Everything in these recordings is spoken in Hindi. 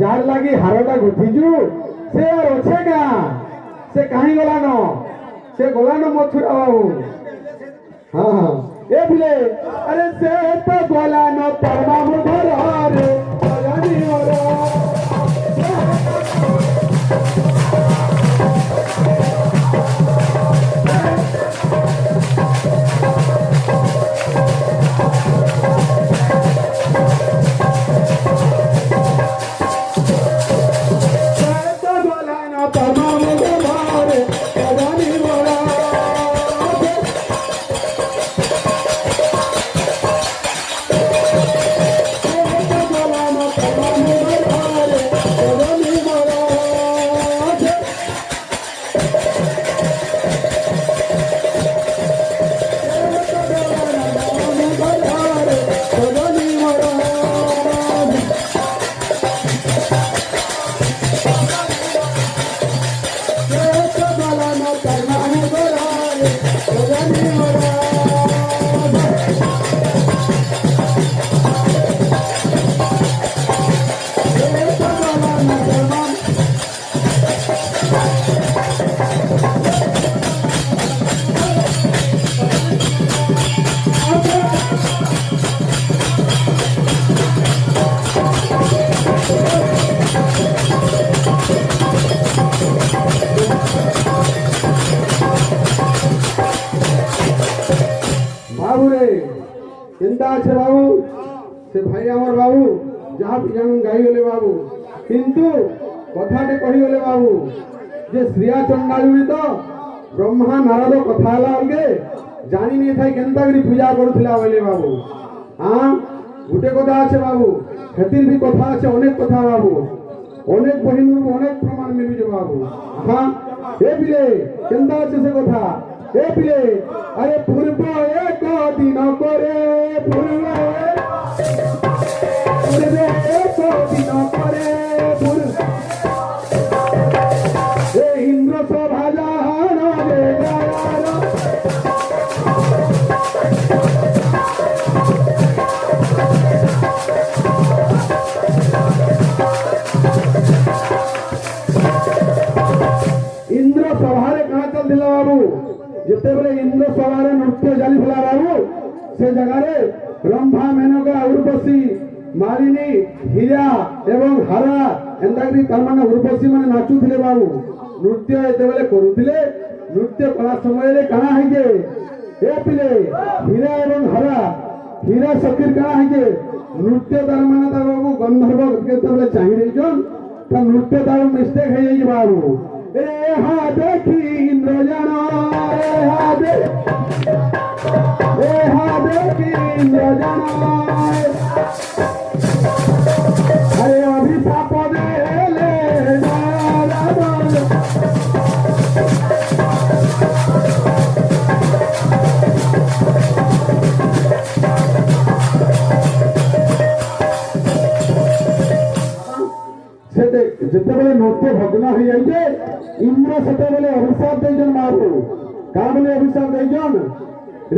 जार लगी हारटा गुथिजु से अच्छे क्या से कहीं गलान से गलान मथुरा बाबू हाँ हाँ ए बिले अरे से तो गलान परमा मुधर रे जानी ओरा बाबू रे चिंता আছে बाबू से भाई आमर बाबू जहाँ पिजान गाई गले बाबू किंतु कथाटे कही गले बाबू जे श्रिया चंडालुनी तो ब्रह्मा नारद कथा हला अलगे जानी नहीं थाई केनता करी पूजा करूथिला बोले बाबू हां गुटे कथा আছে बाबू हेतिर भी कथा আছে अनेक कथा बाबू अनेक बहिनुर अनेक प्रमाण मिलु जे बाबू हां ए बिले केनता আছে से कथा ए पिले अरे पूर्व एक दिन करे पूर्व एक दिन करे ए इंद्र सभा जहान रे इंद्र सभा रे कहां चल दिला बाबू जिते बेले इंद्र सभारे नृत्य जाली फला बाबू से जगह रे ब्रह्मा मेनका उर्वशी मालिनी हीरा एवं हरा एंदागरी तमाने उर्वशी माने नाचुथिले बाबू नृत्य एते बेले करूथिले नृत्य कला समय रे कहा है जे ए पिले हीरा एवं हरा हीरा सखीर कहा है जे नृत्य तार माने ता बाबू गंधर्व केते बेले चाहि रे जन ता नृत्य तार मिस्टेक है जे बाबू ए हा देखी इंद्र जाना ए हा देखी इंद्र जाना अरे अभिशाप दे ले जिते बेले नृत्य भग्न हो जाइए इंद्र सेते बेले अभिशाप देजन मारू का बोले अभिशाप देजन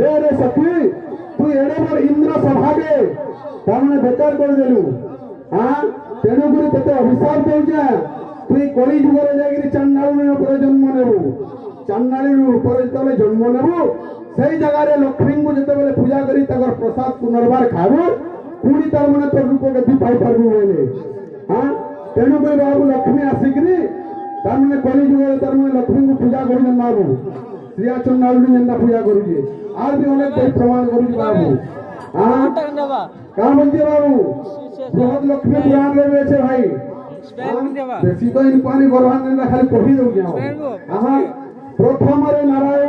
रे रे सखी तू एड़े बड़ इंद्र सभा के तामने बेकार कर देलु हां तेणु गुरु तते अभिशाप देजा तू कली जुग रे जागिरी चंडाली ऊपर जन्म नेबु चंडाली ऊपर जतले जन्म नेबु सही जगह रे लक्ष्मी को जते बेले पूजा करी तकर प्रसाद पुनर्बार खाबु पूरी तार माने तो रूप के दी पाई पारबु बोले हां तेणु कोई बाबू लक्ष्मी आसिकरी तार माने कली जुग रे तार माने लक्ष्मी को पूजा करी जन्माबु श्रिया चंडाली जेंदा पूजा करूजे आर भी अनेक कोई प्रमाण करूजे बाबू हां का बोलते बाबू बहुत लक्ष्मी पुराण रे छे भाई ବେଶୀ ତ ଇନକ୍ୱାରି କରବାର୍ ନା ଖାଲି କହି ଦଉଛେ। ଆମେ ପ୍ରଥମରେ ନାରାୟଣ